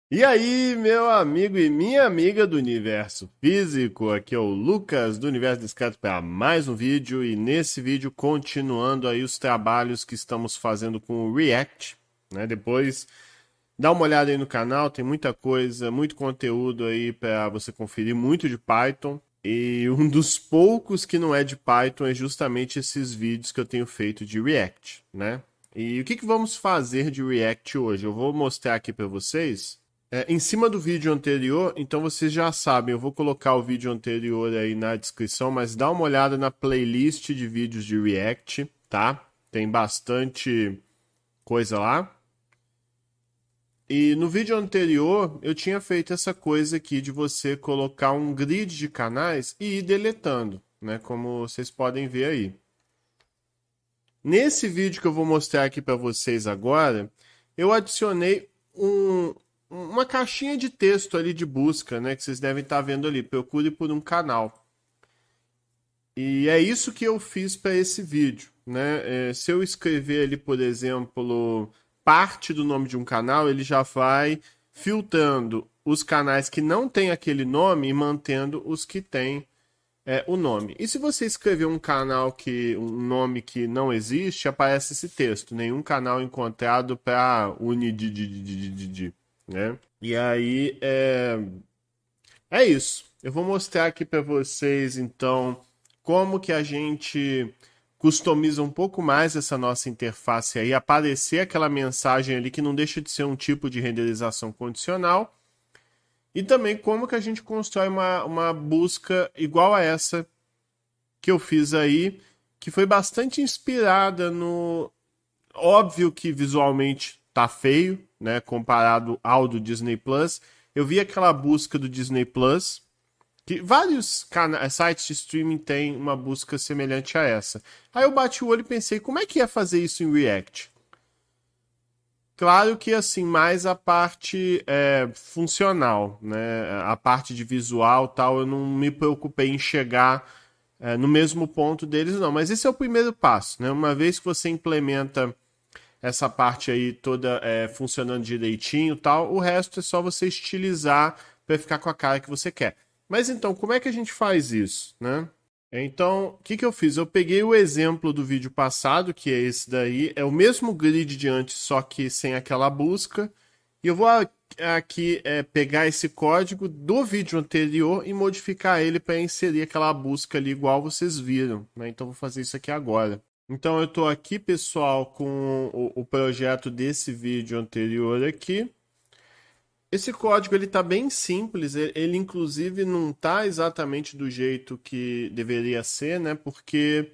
E aí, meu amigo e minha amiga do universo físico, aqui é o Lucas do Universo Discreto para mais um vídeo e nesse vídeo continuando aí os trabalhos que estamos fazendo com o React, né? Depois dá uma olhada aí no canal, tem muita coisa, muito conteúdo aí para você conferir, muito de Python. E um dos poucos que não é de Python é justamente esses vídeos que eu tenho feito de React, né? E o que vamos fazer de React hoje? Eu vou mostrar aqui para vocês. Em cima do vídeo anterior, então vocês já sabem, eu vou colocar o vídeo anterior aí na descrição, mas dá uma olhada na playlist de vídeos de React, tá? Tem bastante coisa lá. E no vídeo anterior, eu tinha feito essa coisa aqui de você colocar um grid de canais e ir deletando, né? Como vocês podem ver aí. Nesse vídeo que eu vou mostrar aqui para vocês agora, eu adicionei uma caixinha de texto ali de busca, né? Que vocês devem estar vendo ali. Procure por um canal. E é isso que eu fiz para esse vídeo, né? Se eu escrever ali, por exemplo, parte do nome de um canal, ele já vai filtrando os canais que não têm aquele nome e mantendo os que têm o nome. E se você escrever um nome que não existe, aparece esse texto: nenhum canal encontrado para Unidid, né? E aí é isso. Eu vou mostrar aqui para vocês então como que a gente customiza um pouco mais essa nossa interface aí, aparecer aquela mensagem ali que não deixa de ser um tipo de renderização condicional. E também como que a gente constrói uma busca igual a essa que eu fiz aí, que foi bastante inspirada no. Óbvio que visualmente tá feio, né? Comparado ao do Disney Plus. Eu vi aquela busca do Disney Plus, que vários sites de streaming têm uma busca semelhante a essa. Aí eu bati o olho e pensei, como é que ia fazer isso em React? Claro que assim, mais a parte funcional, né? A parte de visual tal, eu não me preocupei em chegar no mesmo ponto deles, não. Mas esse é o primeiro passo, né? Uma vez que você implementa essa parte aí toda funcionando direitinho tal, o resto é só você estilizar para ficar com a cara que você quer. Mas então, como é que a gente faz isso, né? Então, o que eu fiz? Eu peguei o exemplo do vídeo passado, que é esse daí, é o mesmo grid de antes, só que sem aquela busca. E eu vou aqui pegar esse código do vídeo anterior e modificar ele para inserir aquela busca ali igual vocês viram, né? Então, vou fazer isso aqui agora. Então, eu estou aqui, pessoal, com o projeto desse vídeo anterior aqui. Esse código ele tá bem simples, ele inclusive não tá exatamente do jeito que deveria ser, né? Porque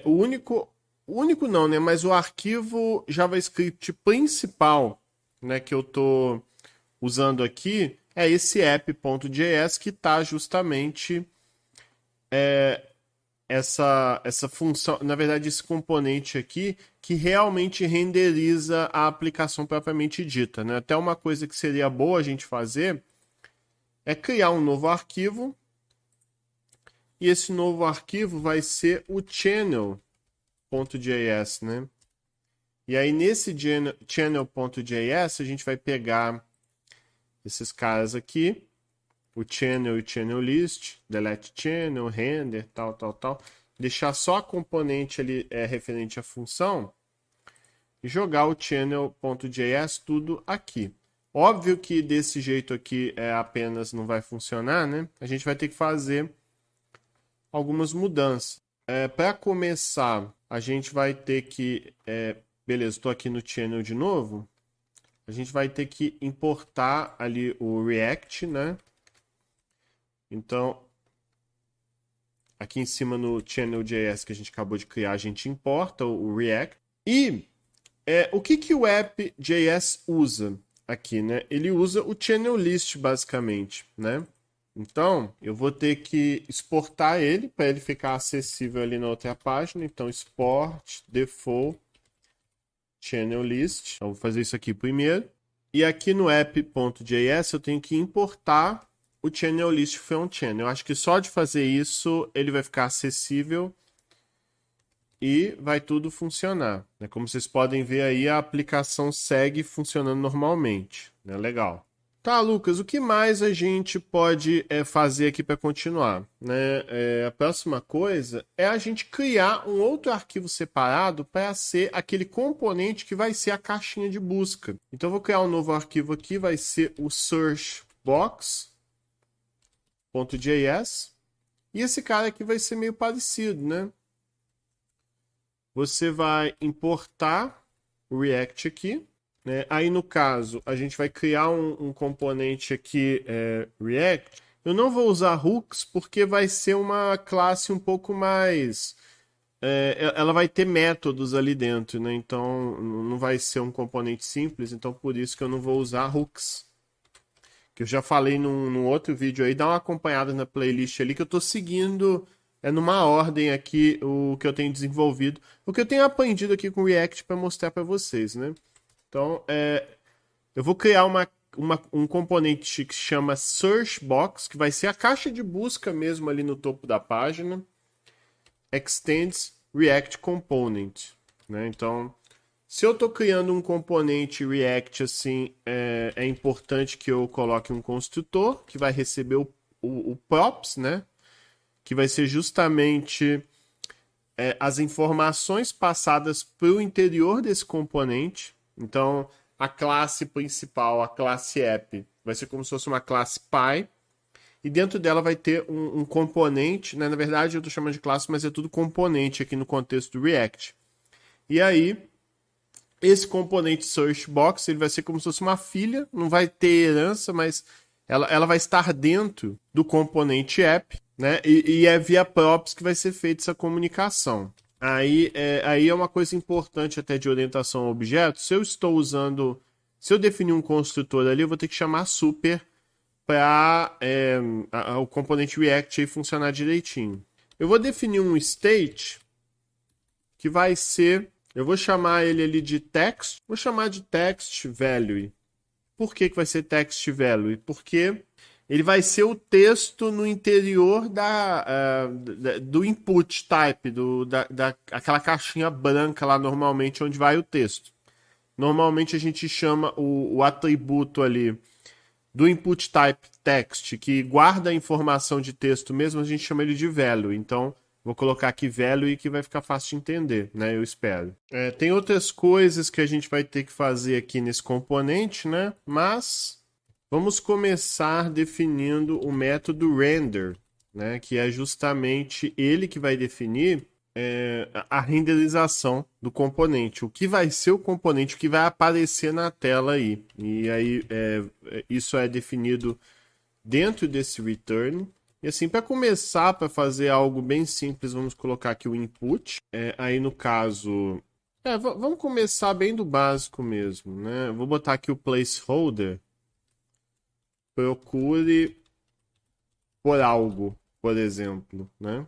o único não, né? Mas o arquivo JavaScript principal, né, que eu tô usando aqui é esse app.js que tá justamente essa função, na verdade, esse componente aqui que realmente renderiza a aplicação propriamente dita, né? Até uma coisa que seria boa a gente fazer é criar um novo arquivo e esse novo arquivo vai ser o channel.js, né? E aí nesse channel.js a gente vai pegar esses caras aqui, o channel e o channel list, delete channel, render, tal, deixar só a componente ali referente à função e jogar o channel.js tudo aqui. Óbvio que desse jeito aqui apenas não vai funcionar, né? A gente vai ter que fazer algumas mudanças. Para começar, a gente vai ter que. Beleza, estou aqui no channel de novo. A gente vai ter que importar ali o React, né? Então, aqui em cima no channel.js que a gente acabou de criar, a gente importa o React. E o que o app.js usa aqui, né? Ele usa o channel list, basicamente, né? Então, eu vou ter que exportar ele para ele ficar acessível ali na outra página. Então, export default channel list. Então, vou fazer isso aqui primeiro. E aqui no app.js eu tenho que importar o channel list from channel. Eu acho que só de fazer isso ele vai ficar acessível e vai tudo funcionar. Como vocês podem ver aí, a aplicação segue funcionando normalmente, né? Legal. Tá, Lucas, o que mais a gente pode fazer aqui para continuar, né? A próxima coisa é a gente criar um outro arquivo separado para ser aquele componente que vai ser a caixinha de busca. Então, eu vou criar um novo arquivo aqui, vai ser o searchbox.js. E esse cara aqui vai ser meio parecido, né? Você vai importar o React aqui. Aí, no caso, a gente vai criar um componente aqui, React. Eu não vou usar hooks porque vai ser uma classe um pouco mais... ela vai ter métodos ali dentro, né? Então, não vai ser um componente simples. Então, por isso que eu não vou usar hooks. Que eu já falei num outro vídeo aí. Dá uma acompanhada na playlist ali que eu estou seguindo... numa ordem aqui o que eu tenho desenvolvido. O que eu tenho aprendido aqui com o React para mostrar para vocês, né? Então, eu vou criar um componente que se chama Searchbox, que vai ser a caixa de busca mesmo ali no topo da página. Extends React Component, né? Então, se eu estou criando um componente React assim, é importante que eu coloque um construtor que vai receber o props, né? Que vai ser justamente as informações passadas para o interior desse componente. Então, a classe principal, a classe app, vai ser como se fosse uma classe Py. E dentro dela vai ter um componente, né? Na verdade, eu estou chamando de classe, mas é tudo componente aqui no contexto do React. E aí, esse componente Searchbox, ele vai ser como se fosse uma filha, não vai ter herança, mas ela vai estar dentro do componente app, né? E é via props que vai ser feita essa comunicação. Aí é uma coisa importante até de orientação a objetos. Se eu estou usando... Se eu definir um construtor ali, eu vou ter que chamar super para o componente React aí funcionar direitinho. Eu vou definir um state que vai ser... Eu vou chamar ele ali de text. Vou chamar de text value. Por que vai ser text value? Porque ele vai ser o texto no interior do input type, aquela caixinha branca lá normalmente onde vai o texto. Normalmente a gente chama o atributo ali do input type text, que guarda a informação de texto mesmo, a gente chama ele de value. Então, vou colocar aqui value que vai ficar fácil de entender, né? Eu espero. Tem outras coisas que a gente vai ter que fazer aqui nesse componente, né? Mas vamos começar definindo o método render, né? Que é justamente ele que vai definir a renderização do componente. O que vai ser o componente, o que vai aparecer na tela aí. E aí isso é definido dentro desse return. E assim, para começar, para fazer algo bem simples, vamos colocar aqui o input. Aí no caso... vamos começar bem do básico mesmo, né? Vou botar aqui o placeholder. Procure por algo, por exemplo, né?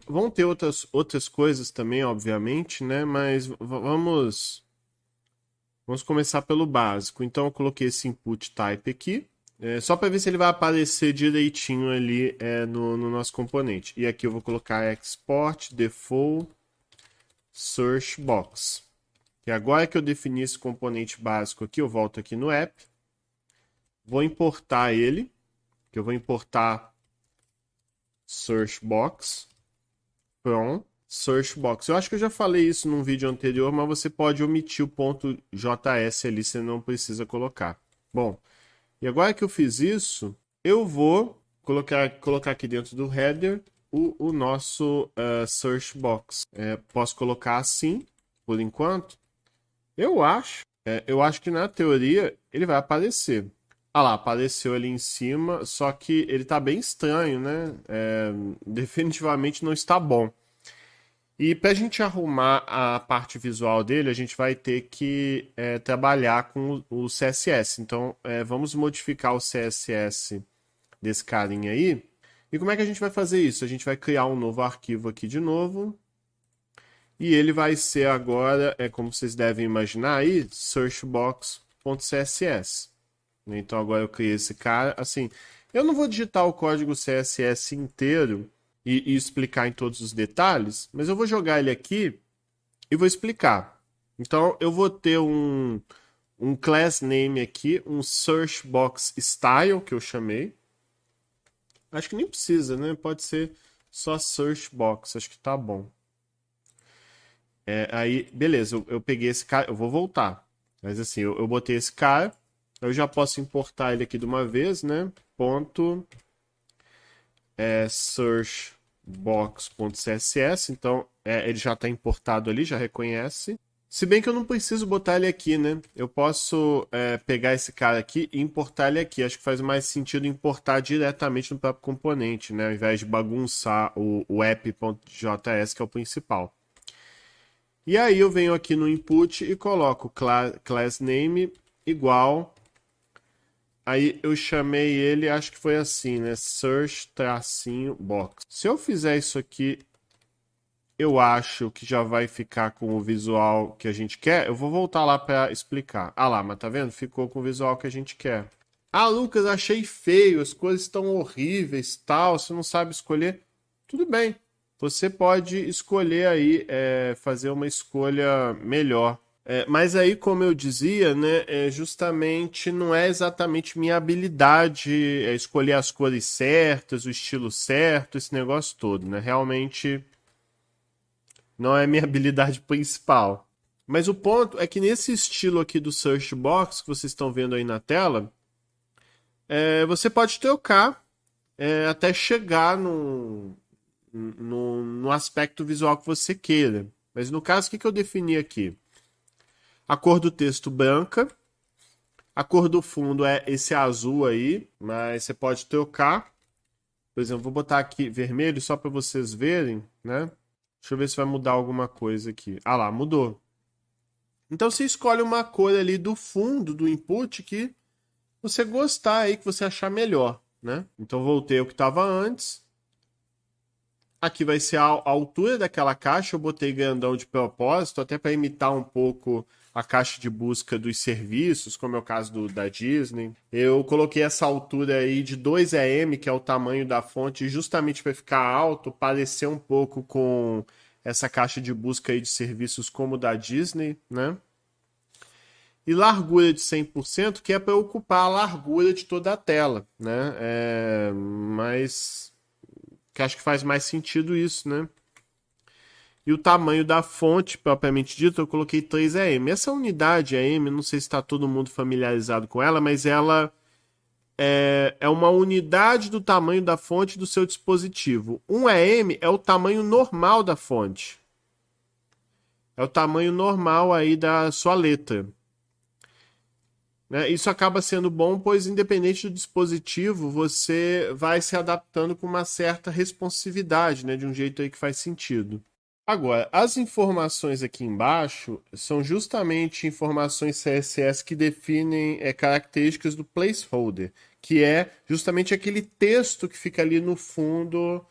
Vão ter outras coisas também, obviamente, né? Mas vamos começar pelo básico. Então, eu coloquei esse input type aqui, só para ver se ele vai aparecer direitinho ali no nosso componente. E aqui eu vou colocar export default searchbox. E agora que eu defini esse componente básico aqui, eu volto aqui no app. Vou importar ele, que eu vou importar searchbox from searchbox. Eu acho que eu já falei isso num vídeo anterior, mas você pode omitir o ponto .js ali, você não precisa colocar. Bom, e agora que eu fiz isso, eu vou colocar aqui dentro do header o nosso searchbox. Posso colocar assim, por enquanto. Eu acho que na teoria ele vai aparecer. Ah lá, apareceu ali em cima, só que ele tá bem estranho, né? Definitivamente não está bom. E para a gente arrumar a parte visual dele, a gente vai ter que trabalhar com o CSS. Então, vamos modificar o CSS desse carinha aí. E como é que a gente vai fazer isso? A gente vai criar um novo arquivo aqui de novo. E ele vai ser agora, como vocês devem imaginar aí, searchbox.css. Então agora eu criei esse cara. Assim, eu não vou digitar o código CSS inteiro e explicar em todos os detalhes, mas eu vou jogar ele aqui e vou explicar. Então eu vou ter um um class name aqui, um search box style, que eu chamei. Acho que nem precisa, né? Pode ser só search box, acho que tá bom. Aí, beleza, eu peguei esse cara, eu vou voltar. Mas assim, eu botei esse cara, eu já posso importar ele aqui de uma vez, né? Ponto searchbox.css, então ele já está importado ali, já reconhece. Se bem que eu não preciso botar ele aqui, né? Eu posso pegar esse cara aqui e importar ele aqui. Acho que faz mais sentido importar diretamente no próprio componente, né? Ao invés de bagunçar o app.js, que é o principal. E aí eu venho aqui no input e coloco class name igual. Aí eu chamei ele, acho que foi assim, né? Search-box. Se eu fizer isso aqui, eu acho que já vai ficar com o visual que a gente quer. Eu vou voltar lá para explicar. Ah lá, mas tá vendo? Ficou com o visual que a gente quer. Ah, Lucas, achei feio, as coisas estão horríveis, tal, você não sabe escolher. Tudo bem, você pode escolher aí, fazer uma escolha melhor. Mas aí, como eu dizia, né, justamente não é exatamente minha habilidade escolher as cores certas, o estilo certo, esse negócio todo, né? Realmente não é minha habilidade principal. Mas o ponto é que nesse estilo aqui do Search Box que vocês estão vendo aí na tela, você pode trocar até chegar no aspecto visual que você queira. Mas no caso, o que eu defini aqui? A cor do texto branca. A cor do fundo é esse azul aí, mas você pode trocar. Por exemplo, vou botar aqui vermelho só para vocês verem, né? Deixa eu ver se vai mudar alguma coisa aqui. Ah lá, mudou. Então você escolhe uma cor ali do fundo, do input, que você gostar aí, que você achar melhor, né? Então voltei ao que estava antes. Aqui vai ser a altura daquela caixa, eu botei grandão de propósito, até para imitar um pouco a caixa de busca dos serviços, como é o caso da Disney. Eu coloquei essa altura aí de 2 EM, que é o tamanho da fonte, justamente para ficar alto, parecer um pouco com essa caixa de busca aí de serviços como da Disney, né? E largura de 100%, que é para ocupar a largura de toda a tela, né? Mas que acho que faz mais sentido isso, né? E o tamanho da fonte, propriamente dito, eu coloquei 3 EM. Essa unidade EM, não sei se está todo mundo familiarizado com ela, mas ela é uma unidade do tamanho da fonte do seu dispositivo. 1 EM é o tamanho normal da fonte. É o tamanho normal aí da sua letra. Isso acaba sendo bom, pois independente do dispositivo, você vai se adaptando com uma certa responsividade, né, de um jeito aí que faz sentido. Agora, as informações aqui embaixo são justamente informações CSS que definem características do placeholder, que é justamente aquele texto que fica ali no fundo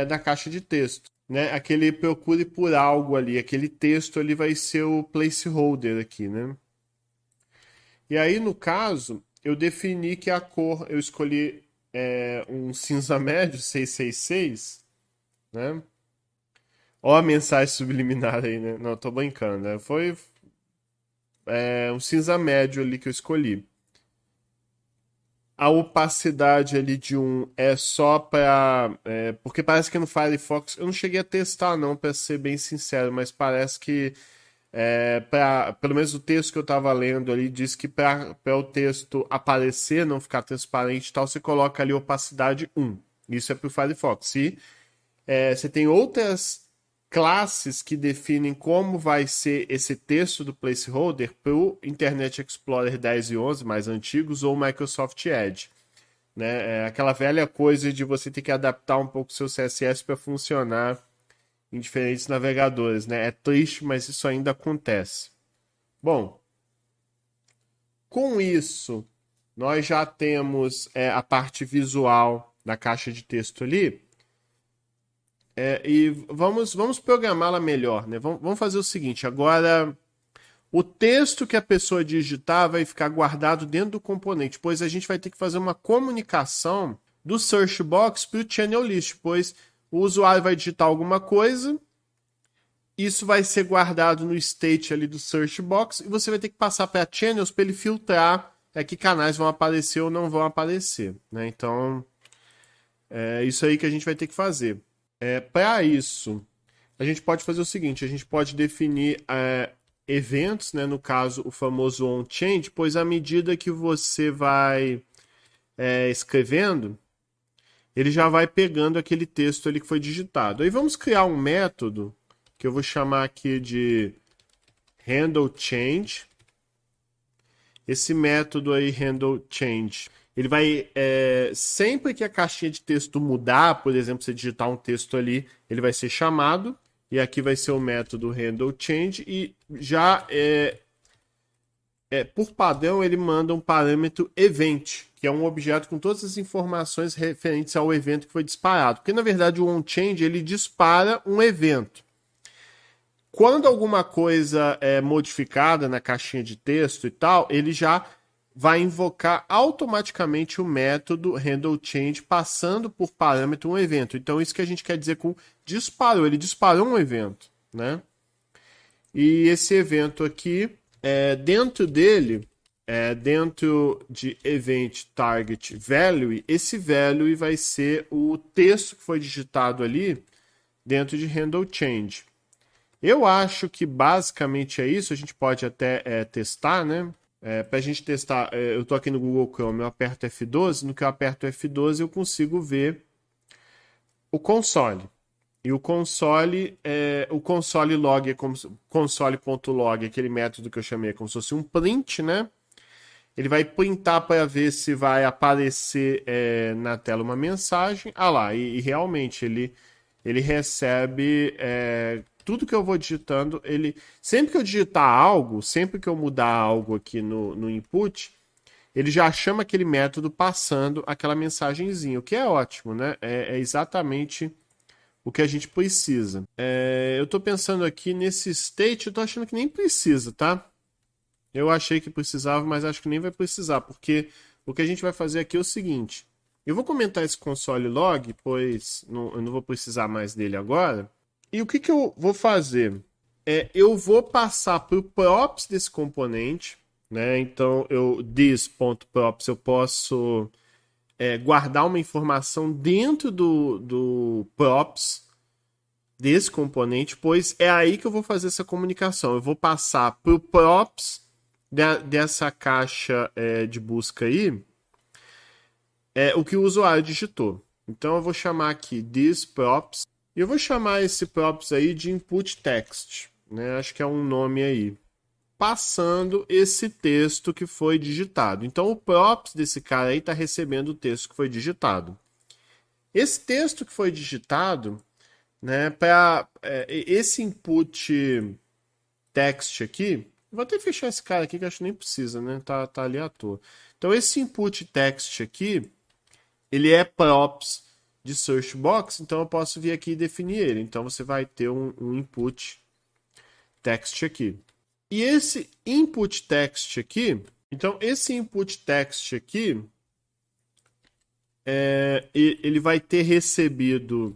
da caixa de texto. Né? Aquele procure por algo ali, aquele texto ali vai ser o placeholder aqui, né? E aí, no caso, eu defini que a cor, eu escolhi um cinza médio, 666, né? Ó a mensagem subliminar aí, né? Não, tô brincando, né? Foi um cinza médio ali que eu escolhi. A opacidade ali de 1 é só para... porque parece que no Firefox... Eu não cheguei a testar não, para ser bem sincero, mas parece que pelo menos o texto que eu estava lendo ali diz que para o texto aparecer, não ficar transparente e tal, você coloca ali opacidade 1. Isso é para o Firefox. Se você tem outras classes que definem como vai ser esse texto do placeholder para o Internet Explorer 10 e 11, mais antigos, ou Microsoft Edge. Né? É aquela velha coisa de você ter que adaptar um pouco o seu CSS para funcionar em diferentes navegadores, né? É triste, mas isso ainda acontece. Bom, com isso, nós já temos a parte visual da caixa de texto ali. E vamos programá-la melhor, né? Vamos fazer o seguinte, agora o texto que a pessoa digitar vai ficar guardado dentro do componente, pois a gente vai ter que fazer uma comunicação do search box para o channel list, pois o usuário vai digitar alguma coisa Isso vai ser guardado no state ali do search box e você vai ter que passar para channels para ele filtrar que canais vão aparecer ou não vão aparecer, né? Então, é isso aí que a gente vai ter que fazer. Para isso, a gente pode fazer o seguinte, a gente pode definir eventos, né? No caso, o famoso onChange, pois à medida que você vai escrevendo, ele já vai pegando aquele texto ali que foi digitado. Aí vamos criar um método que eu vou chamar aqui de handleChange. Esse método aí, handleChange, ele vai, sempre que a caixinha de texto mudar, por exemplo, você digitar um texto ali, ele vai ser chamado, e aqui vai ser o método handleChange, e já por padrão ele manda um parâmetro event, que é um objeto com todas as informações referentes ao evento que foi disparado. Porque, na verdade, o onChange ele dispara um evento. Quando alguma coisa é modificada na caixinha de texto e tal, ele já vai invocar automaticamente o método handleChange passando por parâmetro um evento. Então, isso que a gente quer dizer com disparou. Ele disparou um evento, né? E esse evento aqui, dentro dele, dentro de Event Target Value, esse value vai ser o texto que foi digitado ali dentro de handleChange. Eu acho que basicamente é isso. A gente pode até testar, né? Para a gente testar, eu estou aqui no Google Chrome, eu aperto F12. No que eu aperto F12, eu consigo ver o console. E o console log é como console.log, aquele método que eu chamei como se fosse um print, né? Ele vai printar para ver se vai aparecer na tela uma mensagem. Ah lá, e realmente ele recebe tudo que eu vou digitando. Sempre que eu digitar algo, sempre que eu mudar algo aqui no input, ele já chama aquele método passando aquela mensagenzinha, o que é ótimo, né? É exatamente o que a gente precisa. Eu estou pensando aqui nesse state, eu estou achando que nem precisa, tá? Eu achei que precisava, mas acho que nem vai precisar, porque o que a gente vai fazer aqui é o seguinte. Eu vou comentar esse console log, pois eu não vou precisar mais dele agora. E o que eu vou fazer? Eu vou passar para o props desse componente, né? Então, this.props eu posso guardar uma informação dentro do props desse componente, pois é aí que eu vou fazer essa comunicação. Eu vou passar para o props dessa caixa de busca aí o que o usuário digitou. Então eu vou chamar aqui this props e eu vou chamar esse props aí de input text, né? Acho que é um nome aí. Passando esse texto que foi digitado. Então o props desse cara aí está recebendo o texto que foi digitado. Esse texto que foi digitado, né, para esse input text aqui, vou até fechar esse cara aqui que acho que nem precisa, né? Tá ali à toa. Então esse input text aqui, ele é props de search box, então eu posso vir aqui e definir ele. Então você vai ter um input text aqui. E esse input text aqui, então esse input text aqui, ele vai ter recebido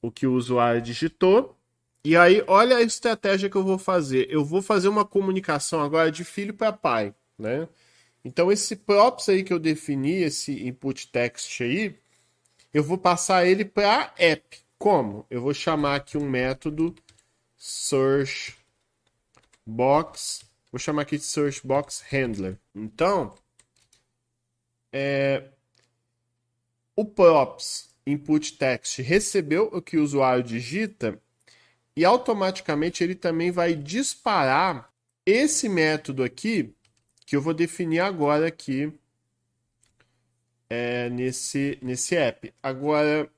o que o usuário digitou. E aí, olha a estratégia que eu vou fazer. Eu vou fazer uma comunicação agora de filho para pai, né? Então, esse props aí que eu defini, esse input text aí, eu vou passar ele para app. Como? Eu vou chamar aqui um método search box. Vou chamar aqui de search box handler. Então, o props input text recebeu o que o usuário digita e automaticamente ele também vai disparar esse método aqui que eu vou definir agora aqui nesse app. Agora,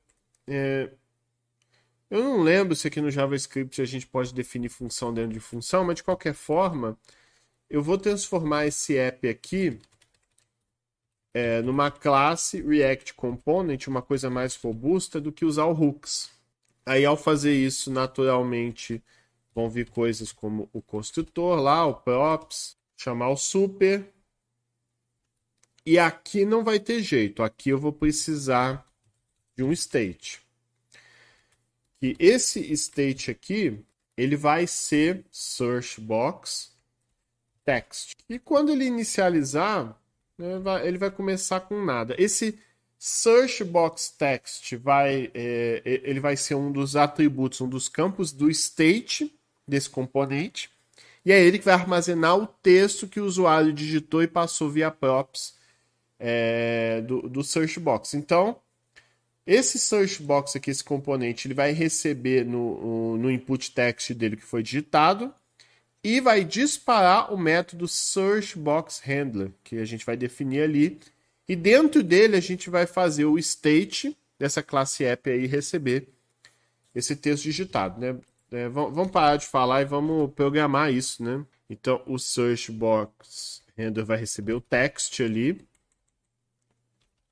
eu não lembro se aqui no JavaScript a gente pode definir função dentro de função, mas de qualquer forma, eu vou transformar esse app aqui numa classe React Component, uma coisa mais robusta do que usar o hooks. Aí, ao fazer isso, naturalmente, vão vir coisas como o construtor lá, o props, chamar o super. E aqui não vai ter jeito. Aqui eu vou precisar de um state. E esse state aqui, ele vai ser search box text. E quando ele inicializar, né, ele vai começar com nada. Esse search box text ele vai ser um dos atributos, um dos campos do state desse componente. E é ele que vai armazenar o texto que o usuário digitou e passou via props do search box. Então, esse search box aqui, esse componente, ele vai receber no input text dele que foi digitado e vai disparar o método search box handler, que a gente vai definir ali. E dentro dele a gente vai fazer o state dessa classe app aí receber esse texto digitado, né? Vamos parar de falar e vamos programar isso, né? Então o search box handler vai receber o text ali.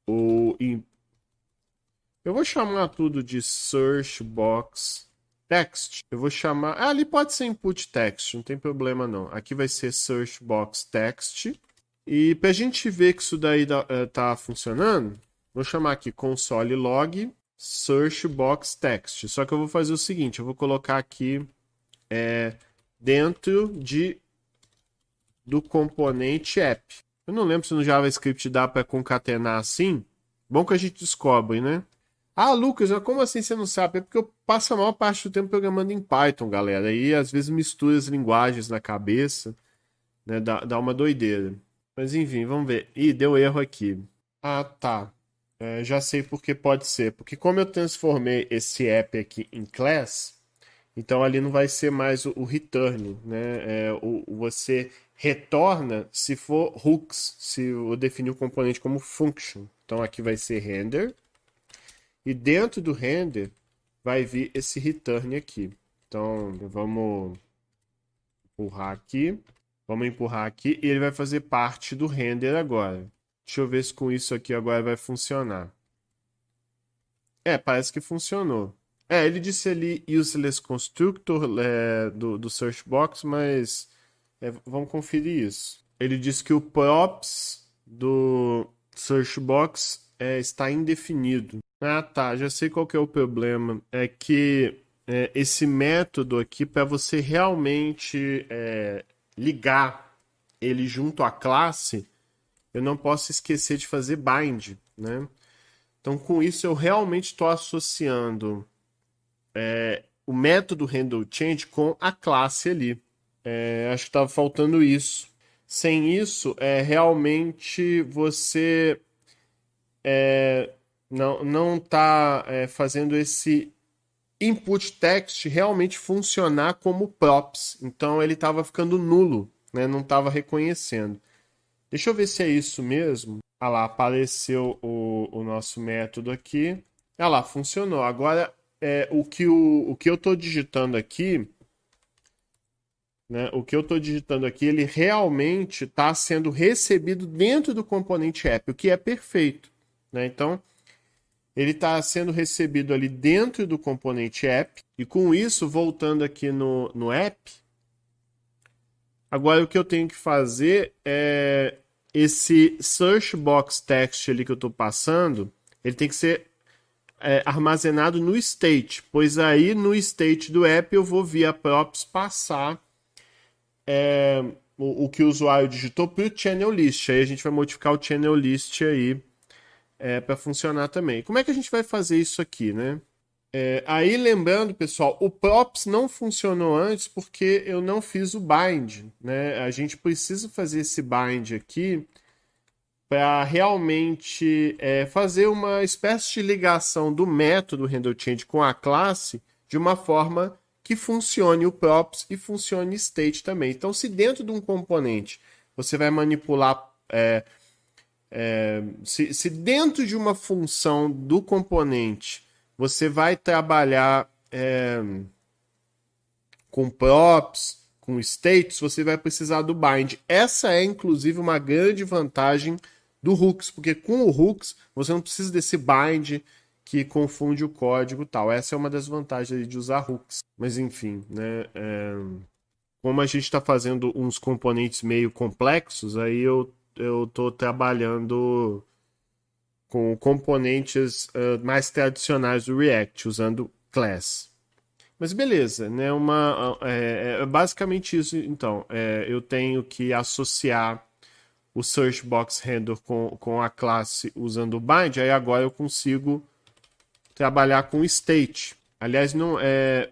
Eu vou chamar tudo de search box text. Eu vou chamar... ali pode ser input text, não tem problema não. Aqui vai ser search box text. E para a gente ver que isso daí tá funcionando, vou chamar aqui console log search box text. Só que eu vou fazer o seguinte, eu vou colocar aqui dentro do componente app. Eu não lembro se no JavaScript dá para concatenar assim. Bom que a gente descobre, né? Ah, Lucas, mas como assim você não sabe? É porque eu passo a maior parte do tempo programando em Python, galera. E às vezes misturo as linguagens na cabeça, né? Dá uma doideira. Mas enfim, vamos ver. Ih, deu erro aqui. Ah, tá. Já sei por que pode ser. Porque como eu transformei esse app aqui em class, então ali não vai ser mais o return, né? Você retorna se for hooks, se eu definir o componente como function. Então aqui vai ser render. E dentro do render vai vir esse return aqui. Então vamos empurrar aqui. Vamos empurrar aqui e ele vai fazer parte do render agora. Deixa eu ver se com isso aqui agora vai funcionar. Parece que funcionou. Ele disse ali useless constructor do search box, mas vamos conferir isso. Ele disse que o props do search box está indefinido. Ah, tá. Já sei qual que é o problema. É que esse método aqui, para você realmente ligar ele junto à classe, eu não posso esquecer de fazer bind, né? Então, com isso, eu realmente estou associando o método handleChange com a classe ali. Acho que estava faltando isso. Sem isso, realmente você não está fazendo esse input text realmente funcionar como props. Então, ele estava ficando nulo, né? Não estava reconhecendo. Deixa eu ver se é isso mesmo. Ah lá, apareceu o nosso método aqui. Ah lá, funcionou. Agora, o que eu estou digitando aqui, né? O que eu estou digitando aqui, ele realmente está sendo recebido dentro do componente app, o que é perfeito, né? Então, ele está sendo recebido ali dentro do componente app. E com isso, voltando aqui no app, agora o que eu tenho que fazer é esse search box text ali que eu estou passando, ele tem que ser armazenado no state, pois aí no state do app eu vou via props passar o que o usuário digitou para o channel list. Aí a gente vai modificar o channel list aí para funcionar também. Como é que a gente vai fazer isso aqui, né? Aí lembrando, pessoal, o props não funcionou antes porque eu não fiz o bind, né? A gente precisa fazer esse bind aqui para realmente fazer uma espécie de ligação do método handleChange com a classe de uma forma que funcione o props e funcione state também. Então, se dentro de um componente você vai manipular se dentro de uma função do componente você vai trabalhar com props, com states, você vai precisar do bind. Essa é, inclusive, uma grande vantagem do hooks, porque com o hooks você não precisa desse bind que confunde o código e tal. Essa é uma das vantagens de usar hooks. Mas, enfim, né? Como a gente está fazendo uns componentes meio complexos, aí eu estou trabalhando com componentes mais tradicionais do React, usando class. Mas beleza, né? É basicamente isso. Então, eu tenho que associar o search box handler com a classe usando o bind. Aí agora eu consigo trabalhar com state. Aliás, não é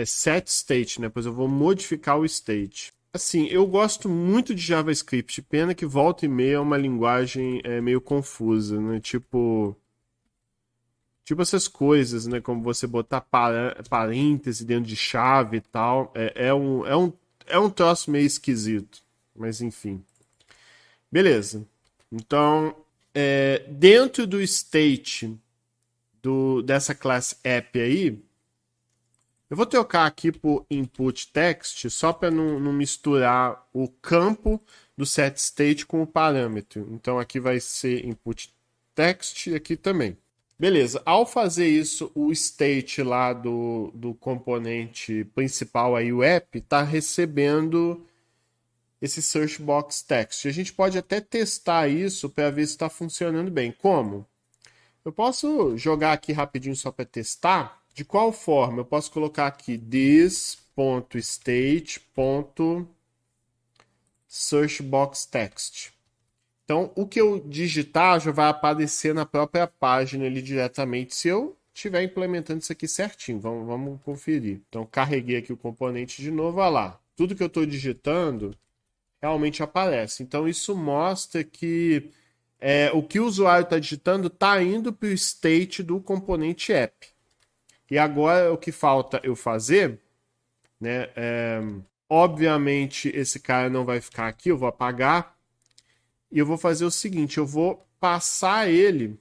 set state, né? Pois eu vou modificar o state. Assim, eu gosto muito de JavaScript. Pena que volta e meia é uma linguagem meio confusa, né? Tipo essas coisas, né? Como você botar parêntese dentro de chave e tal. É um troço meio esquisito. Mas enfim. Beleza. Então, dentro do state dessa classe app aí, eu vou trocar aqui por input text só para não misturar o campo do set state com o parâmetro. Então aqui vai ser input text e aqui também. Beleza, ao fazer isso, o state lá do componente principal aí, o app, está recebendo esse search box text. A gente pode até testar isso para ver se está funcionando bem. Como? Eu posso jogar aqui rapidinho só para testar. De qual forma? Eu posso colocar aqui this.state.searchboxText. Então, o que eu digitar já vai aparecer na própria página ali diretamente, se eu estiver implementando isso aqui certinho. Vamos conferir. Então, carreguei aqui o componente de novo, olha lá. Tudo que eu estou digitando realmente aparece. Então, isso mostra que o que o usuário está digitando está indo para o state do componente app. E agora o que falta eu fazer, né? Obviamente esse cara não vai ficar aqui, eu vou apagar. E eu vou fazer o seguinte, eu vou passar ele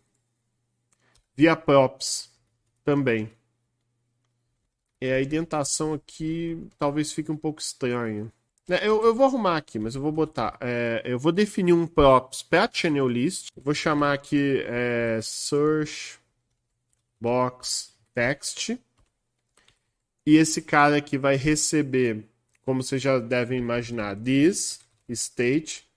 via props também. A indentação aqui talvez fique um pouco estranha. Eu vou arrumar aqui, mas eu vou botar. Eu vou definir um props para channel list. Vou chamar aqui search box text. E esse cara aqui vai receber, como vocês já devem imaginar, this state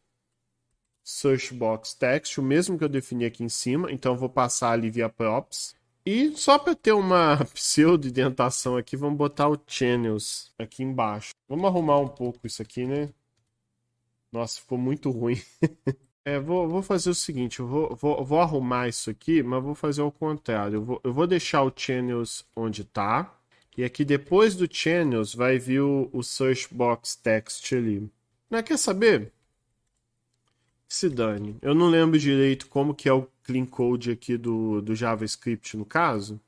search box text, o mesmo que eu defini aqui em cima. Então eu vou passar ali via props. E só para ter uma pseudo-indentação aqui, vamos botar o channels aqui embaixo. Vamos arrumar um pouco isso aqui, né? Nossa, ficou muito ruim. Vou fazer o seguinte, eu vou arrumar isso aqui, mas vou fazer ao contrário. Eu vou deixar o channels onde está. E aqui depois do channels vai vir o search box text ali. Não quer saber? Se dane. Eu não lembro direito como que é o clean code aqui do JavaScript no caso.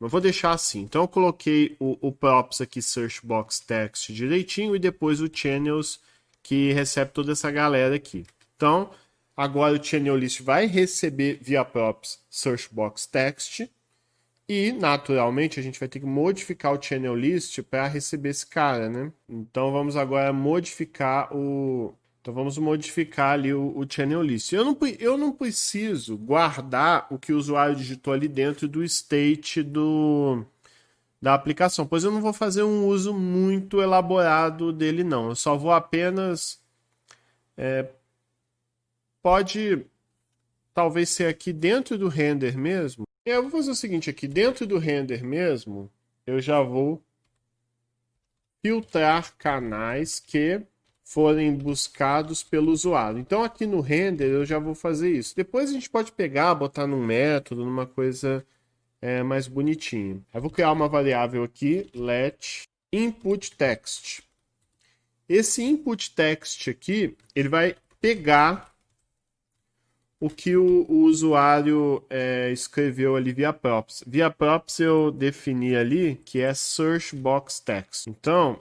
Mas vou deixar assim. Então eu coloquei o props aqui, search box text direitinho, e depois o channels que recebe toda essa galera aqui. Então, agora o channel list vai receber via props search box text. E, naturalmente, a gente vai ter que modificar o channel list para receber esse cara, né? Então, vamos agora modificar ali o channel list. Eu não preciso guardar o que o usuário digitou ali dentro do state da aplicação, pois eu não vou fazer um uso muito elaborado dele, não. Eu só vou apenas... pode talvez ser aqui dentro do render mesmo. Eu vou fazer o seguinte aqui, dentro do render mesmo, eu já vou filtrar canais que forem buscados pelo usuário. Então aqui no render eu já vou fazer isso. Depois a gente pode pegar, botar num método, numa coisa mais bonitinha. Eu vou criar uma variável aqui, let input text. Esse input text aqui, ele vai pegar o que o usuário escreveu ali via props. Via props eu defini ali que é search box text. Então,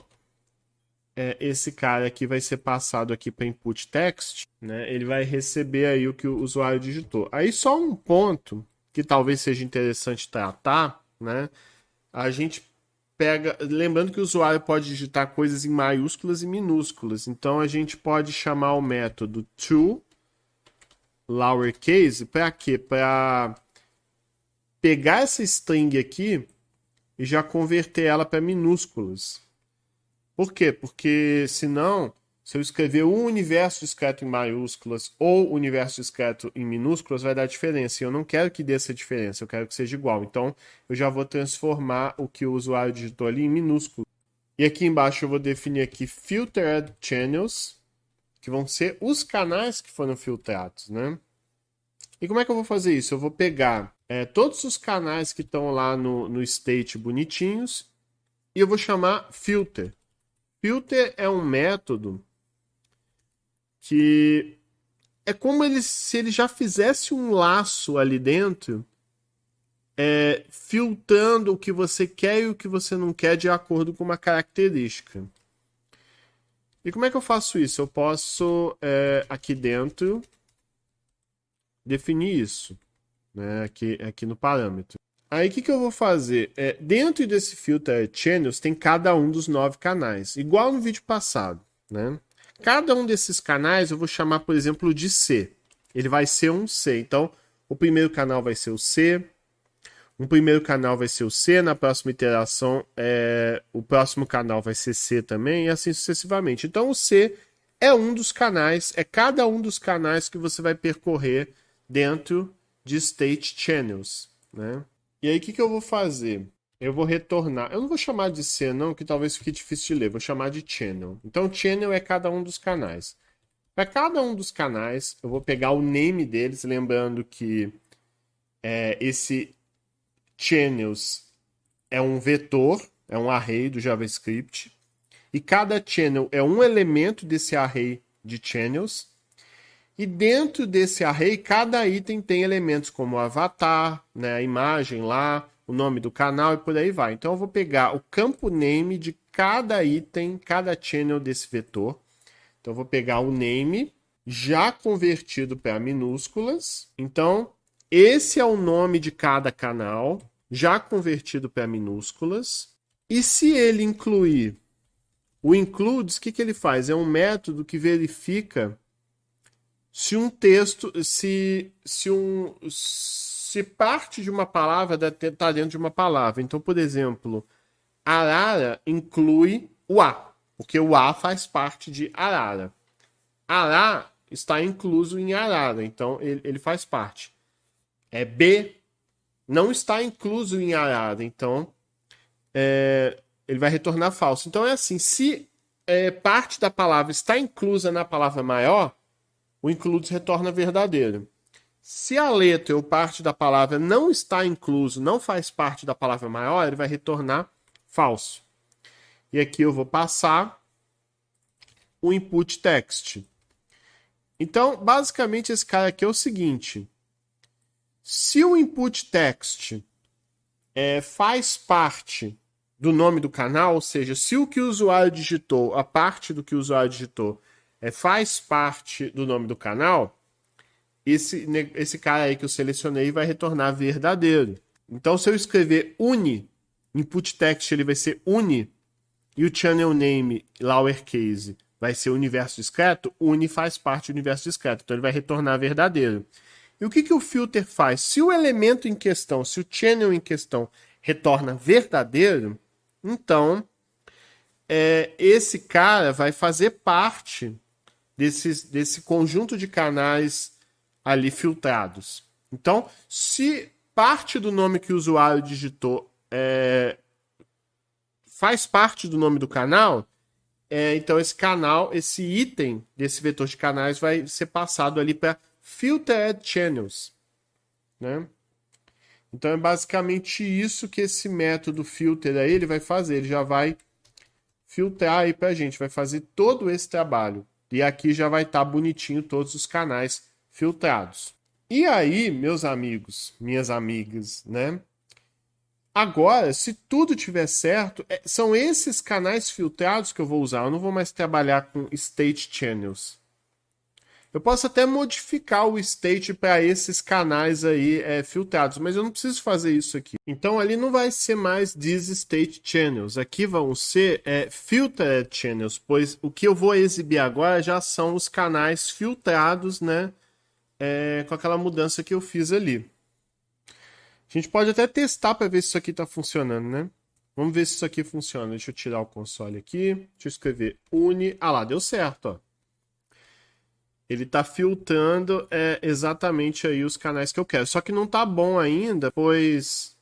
esse cara aqui vai ser passado aqui para input text, né? Ele vai receber aí o que o usuário digitou. Aí só um ponto que talvez seja interessante tratar, né? A gente pega, lembrando que o usuário pode digitar coisas em maiúsculas e minúsculas. Então a gente pode chamar o método to lowercase para quê? Para pegar essa string aqui e já converter ela para minúsculas. Por quê? Porque senão Se eu escrever o universo discreto em maiúsculas ou o universo discreto em minúsculas, vai dar diferença. E eu não quero que dê essa diferença, eu quero que seja igual. Então, eu já vou transformar o que o usuário digitou ali em minúsculo. E aqui embaixo eu vou definir aqui Filtered Channels, que vão ser os canais que foram filtrados, né? E como é que eu vou fazer isso? Eu vou pegar todos os canais que estão lá no state bonitinhos e eu vou chamar filter. Filter é um método que é como se ele já fizesse um laço ali dentro, filtrando o que você quer e o que você não quer de acordo com uma característica. E como é que eu faço isso? Eu posso, aqui dentro, definir isso, né? Aqui no parâmetro. Aí o que eu vou fazer? Dentro desse filter channels tem cada um dos 9 canais, igual no vídeo passado, né? Cada um desses canais eu vou chamar, por exemplo, de C. Ele vai ser um C. Então, o primeiro canal vai ser o C. Um primeiro canal vai ser o C. Na próxima iteração, o próximo canal vai ser C também, e assim sucessivamente. Então, o C é um dos canais, é cada um dos canais que você vai percorrer dentro de State Channels, né? E aí, o que eu vou fazer? Eu vou retornar. Eu não vou chamar de C, não, que talvez fique difícil de ler. Vou chamar de channel. Então, channel é cada um dos canais. Para cada um dos canais, eu vou pegar o name deles, lembrando que esse channels é um vetor, é um array do JavaScript. E cada channel é um elemento desse array de channels. E dentro desse array, cada item tem elementos como o avatar, né, a imagem lá, o nome do canal e por aí vai. Então eu vou pegar o campo name de cada item, cada channel desse vetor. Então eu vou pegar o name já convertido para minúsculas. Então esse é o nome de cada canal já convertido para minúsculas. E se ele incluir o includes, o que ele faz? É um método que verifica se um texto, se parte de uma palavra está dentro de uma palavra. Então, por exemplo, arara inclui o A, porque o A faz parte de arara. Ará está incluso em arara, então ele faz parte. B não está incluso em arara, então ele vai retornar falso. Então é assim, se parte da palavra está inclusa na palavra maior, o includes retorna verdadeiro. Se a letra ou parte da palavra não está incluso, não faz parte da palavra maior, ele vai retornar falso. E aqui eu vou passar o input text. Então, basicamente, esse cara aqui é o seguinte. Se o input text faz parte do nome do canal, ou seja, se o que o usuário digitou, a parte do que o usuário digitou, faz parte do nome do canal, esse cara aí que eu selecionei vai retornar verdadeiro. Então, se eu escrever uni, input text ele vai ser uni, e o channel name, lowercase, vai ser universo discreto, uni faz parte do universo discreto, então ele vai retornar verdadeiro. E o que o filter faz? Se o elemento em questão, se o channel em questão retorna verdadeiro, então esse cara vai fazer parte desse conjunto de canais ali filtrados. Então, se parte do nome que o usuário digitou faz parte do nome do canal, então esse canal, esse item desse vetor de canais vai ser passado ali para Filtered Channels, né? Então é basicamente isso que esse método filter aí ele vai fazer. Ele já vai filtrar aí para a gente, vai fazer todo esse trabalho. E aqui já vai estar bonitinho todos os canais filtrados. E aí, meus amigos, minhas amigas, né? Agora, se tudo tiver certo, são esses canais filtrados que eu vou usar. Eu não vou mais trabalhar com state channels. Eu posso até modificar o state para esses canais aí filtrados, mas eu não preciso fazer isso aqui. Então ali não vai ser mais these state channels. Aqui vão ser filtered channels, pois o que eu vou exibir agora já são os canais filtrados, né? Com aquela mudança que eu fiz ali. A gente pode até testar para ver se isso aqui está funcionando, né? Vamos ver se isso aqui funciona. Deixa eu tirar o console aqui. Deixa eu escrever uni. Ah lá, deu certo, ó. Ele tá filtrando exatamente aí os canais que eu quero. Só que não tá bom ainda, pois...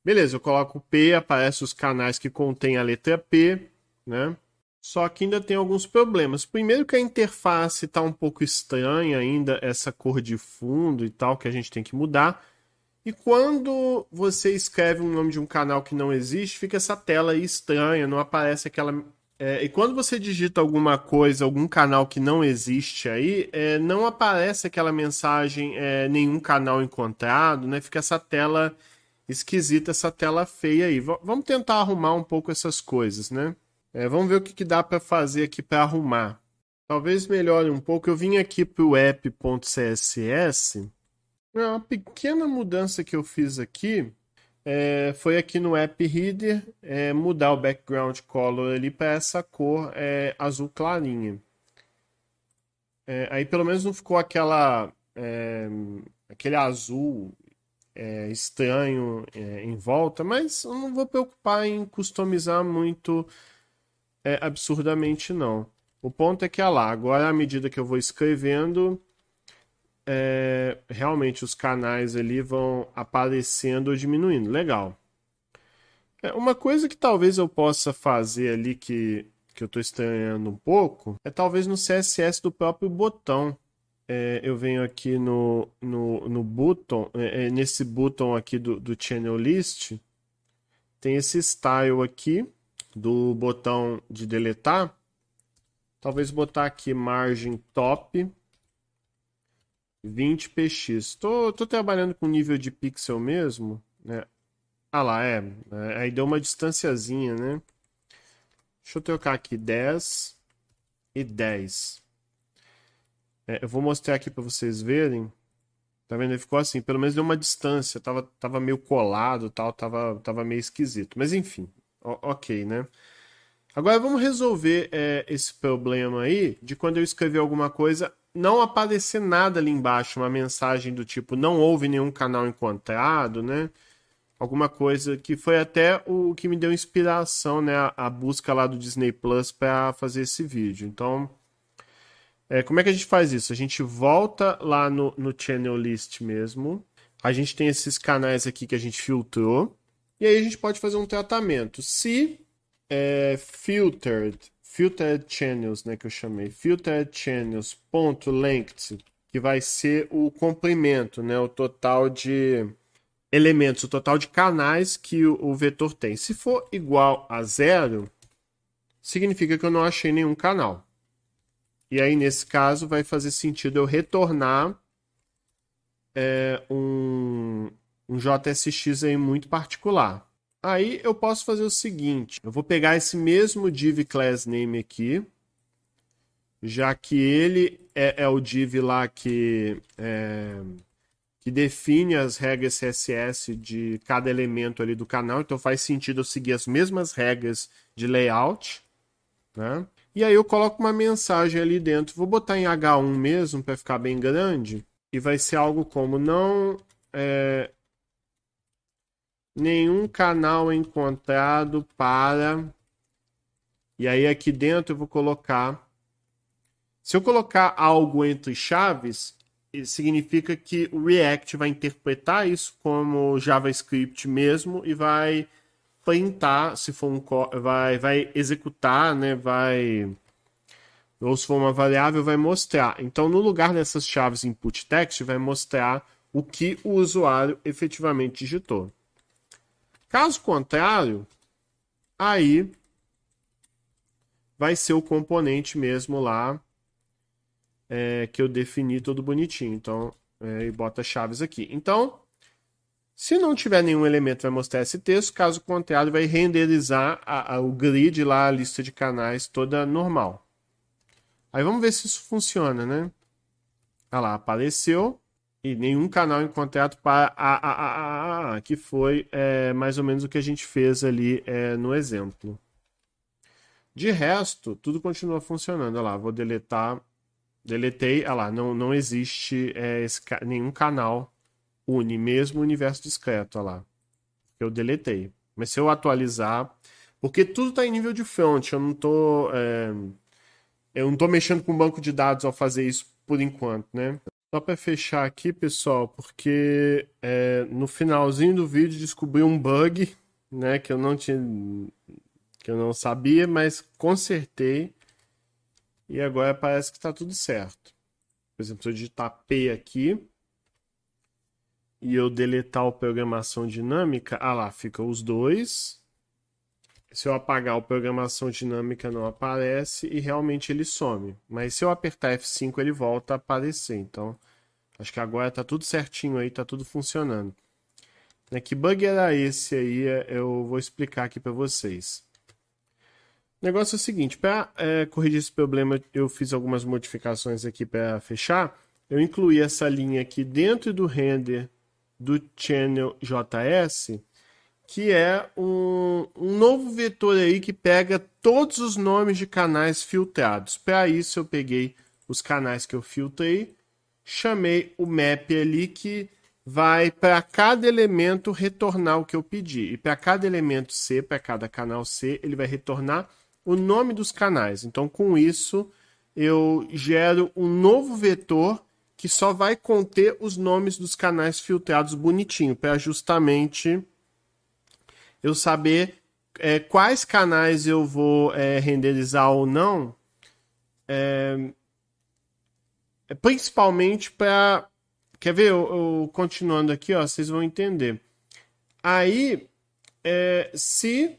Beleza, eu coloco P, aparece os canais que contêm a letra P, né? Só que ainda tem alguns problemas. Primeiro que a interface tá um pouco estranha ainda, essa cor de fundo e tal, que a gente tem que mudar. E quando você escreve um nome de um canal que não existe, fica essa tela aí estranha, não aparece aquela... e quando você digita alguma coisa, algum canal que não existe aí, não aparece aquela mensagem nenhum canal encontrado, né? Fica essa tela esquisita, essa tela feia aí. Vamos tentar arrumar um pouco essas coisas, né? Vamos ver o que dá para fazer aqui para arrumar. Talvez melhore um pouco. Eu vim aqui para o app.css. Uma pequena mudança que eu fiz aqui foi aqui no App Reader mudar o background color ali para essa cor azul clarinha. Aí pelo menos não ficou aquele azul estranho em volta, mas eu não vou preocupar em customizar muito absurdamente não. O ponto é que lá, agora à medida que eu vou escrevendo, realmente os canais ali vão aparecendo ou diminuindo. Legal. Uma coisa que talvez eu possa fazer ali que eu estou estranhando um pouco é talvez no CSS do próprio botão. Eu venho aqui no button, nesse button aqui do Channel List, tem esse style aqui do botão de deletar. Talvez botar aqui margem top 20 px. Tô trabalhando com nível de pixel mesmo, né? Ah lá, aí deu uma distanciazinha, né? Deixa eu trocar aqui 10 e 10. Eu vou mostrar aqui para vocês verem. Tá vendo? Ele ficou assim, pelo menos deu uma distância. Tava meio colado, tal, tava meio esquisito. Mas enfim, ok, né? Agora vamos resolver esse problema aí de quando eu escrever alguma coisa não aparecer nada ali embaixo, uma mensagem do tipo não houve nenhum canal encontrado, né? Alguma coisa que foi até o que me deu inspiração, né? A busca lá do Disney Plus para fazer esse vídeo. Então, como é que a gente faz isso? A gente volta lá no Channel List mesmo. A gente tem esses canais aqui que a gente filtrou. E aí a gente pode fazer um tratamento. Se filtered channels, né, que eu chamei, filtered channels.length, que vai ser o comprimento, né, o total de elementos, o total de canais que o vetor tem. Se for igual a 0, significa que eu não achei nenhum canal. E aí, nesse caso, vai fazer sentido eu retornar um JSX aí muito particular. Aí eu posso fazer o seguinte, eu vou pegar esse mesmo div class name aqui, já que ele é o div lá que define as regras CSS de cada elemento ali do canal, então faz sentido eu seguir as mesmas regras de layout, né? E aí eu coloco uma mensagem ali dentro, vou botar em H1 mesmo para ficar bem grande, e vai ser algo como não nenhum canal encontrado para... E aí aqui dentro eu vou colocar... Se eu colocar algo entre chaves, significa que o React vai interpretar isso como JavaScript mesmo e vai printar, se for vai executar, né? Ou se for uma variável, vai mostrar. Então, no lugar dessas chaves input text, vai mostrar o que o usuário efetivamente digitou. Caso contrário, aí vai ser o componente mesmo lá que eu defini todo bonitinho. Então, e bota chaves aqui. Então, se não tiver nenhum elemento, vai mostrar esse texto. Caso contrário, vai renderizar o grid lá, a lista de canais toda normal. Aí vamos ver se isso funciona, né? Olha lá, apareceu. E nenhum canal encontrado para que foi mais ou menos o que a gente fez ali no exemplo. De resto, tudo continua funcionando. Olha lá, vou deletar. Deletei, olha lá, não existe nenhum canal uni, mesmo o universo discreto, olha lá. Eu deletei. Mas se eu atualizar, porque tudo está em nível de front, eu não tô mexendo com banco de dados ao fazer isso por enquanto, né? Só para fechar aqui, pessoal, porque no finalzinho do vídeo descobri um bug, né, que eu não sabia, mas consertei e agora parece que está tudo certo. Por exemplo, se eu digitar P aqui e eu deletar o programação dinâmica, lá fica os dois. Se eu apagar o programação dinâmica não aparece e realmente ele some. Mas se eu apertar F5 ele volta a aparecer. Então, acho que agora tá tudo certinho aí, tá tudo funcionando. Que bug era esse aí? Eu vou explicar aqui para vocês. O negócio é o seguinte, para corrigir esse problema, eu fiz algumas modificações aqui para fechar. Eu incluí essa linha aqui dentro do render do channel JS, que é um novo vetor aí que pega todos os nomes de canais filtrados. Para isso eu peguei os canais que eu filtrei, chamei o map ali que vai para cada elemento retornar o que eu pedi. E para cada elemento C, para cada canal C, ele vai retornar o nome dos canais. Então com isso eu gero um novo vetor que só vai conter os nomes dos canais filtrados bonitinho, para justamente eu saber quais canais eu vou renderizar ou não, principalmente para... Quer ver? Eu continuando aqui, ó, vocês vão entender. Aí, se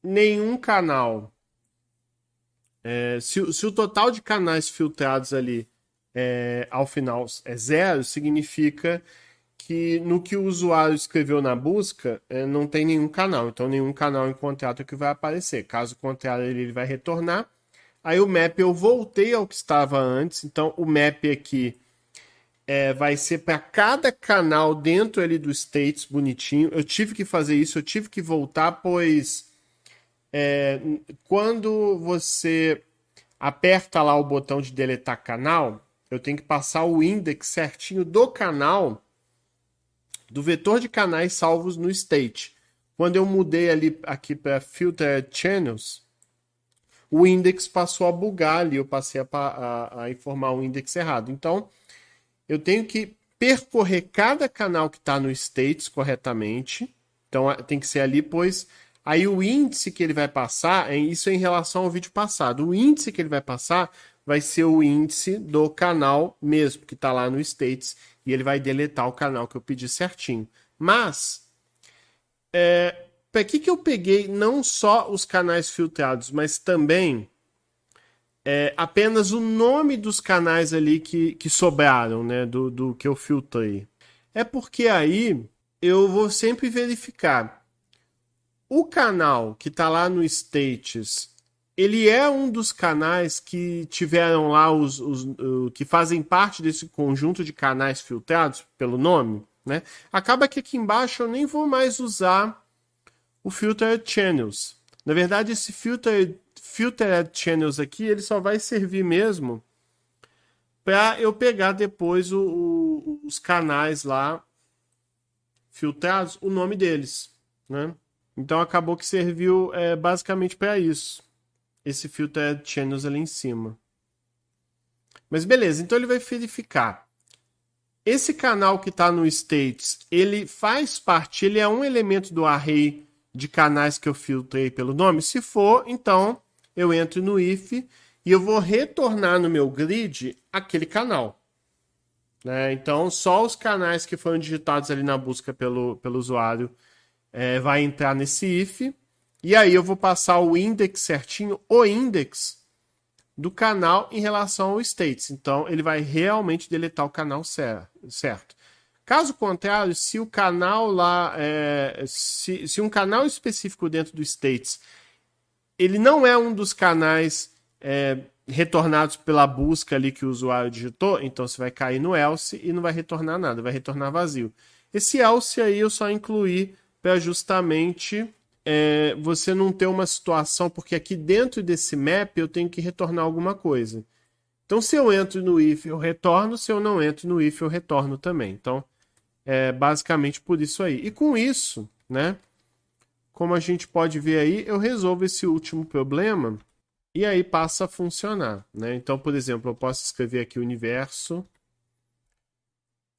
nenhum canal... se o total de canais filtrados ali ao final é 0, significa que no que o usuário escreveu na busca, não tem nenhum canal. Então, nenhum canal encontrado que vai aparecer. Caso contrário, ele vai retornar. Aí o map eu voltei ao que estava antes. Então, o map aqui vai ser para cada canal dentro ali do states bonitinho. Eu tive que fazer isso, eu tive que voltar, pois quando você aperta lá o botão de deletar canal, eu tenho que passar o index certinho do canal, do vetor de canais salvos no state. Quando eu mudei aqui para Filter Channels, o index passou a bugar ali, eu passei a informar o index errado. Então, eu tenho que percorrer cada canal que está no states corretamente. Então, tem que ser ali, pois aí o índice que ele vai passar, isso é em relação ao vídeo passado, o índice que ele vai passar vai ser o índice do canal mesmo, que está lá no states, e ele vai deletar o canal que eu pedi certinho. Mas, para que eu peguei não só os canais filtrados, mas também apenas o nome dos canais ali que sobraram, né, do que eu filtrei? É porque aí eu vou sempre verificar. O canal que está lá no states, ele é um dos canais que tiveram lá que fazem parte desse conjunto de canais filtrados pelo nome, né? Acaba que aqui embaixo eu nem vou mais usar o Filtered Channels. Na verdade, esse Filtered Channels aqui, ele só vai servir mesmo para eu pegar depois os canais lá filtrados, o nome deles, né? Então acabou que serviu basicamente para isso. Esse Filtered Channels ali em cima. Mas beleza, então ele vai verificar. Esse canal que está no states, ele faz parte, ele é um elemento do array de canais que eu filtrei pelo nome? Se for, então eu entro no if e eu vou retornar no meu grid aquele canal. Então só os canais que foram digitados ali na busca pelo usuário vai entrar nesse if. E aí eu vou passar o index certinho, o index do canal em relação ao states. Então ele vai realmente deletar o canal certo. Caso contrário, se o canal lá, se um canal específico dentro do states, ele não é um dos canais retornados pela busca ali que o usuário digitou, então você vai cair no else e não vai retornar nada, vai retornar vazio. Esse else aí eu só incluí para justamente você não ter uma situação, porque aqui dentro desse map eu tenho que retornar alguma coisa. Então se eu entro no if eu retorno, se eu não entro no if eu retorno também. Então basicamente por isso aí. E com isso né? Como a gente pode ver aí, eu resolvo esse último problema e aí passa a funcionar, né? Então, por exemplo, eu posso escrever aqui o universo.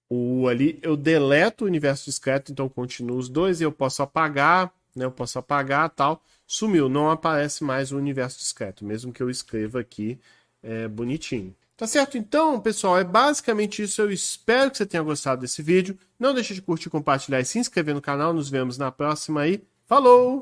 O ali, eu deleto o universo discreto, então continuo os dois e eu posso apagar, né? Eu posso apagar, tal. Sumiu, não aparece mais o universo discreto, mesmo que eu escreva aqui bonitinho. Tá certo? Então, pessoal, é basicamente isso. Eu espero que você tenha gostado desse vídeo. Não deixe de curtir, compartilhar e se inscrever no canal. Nos vemos na próxima aí. Falou!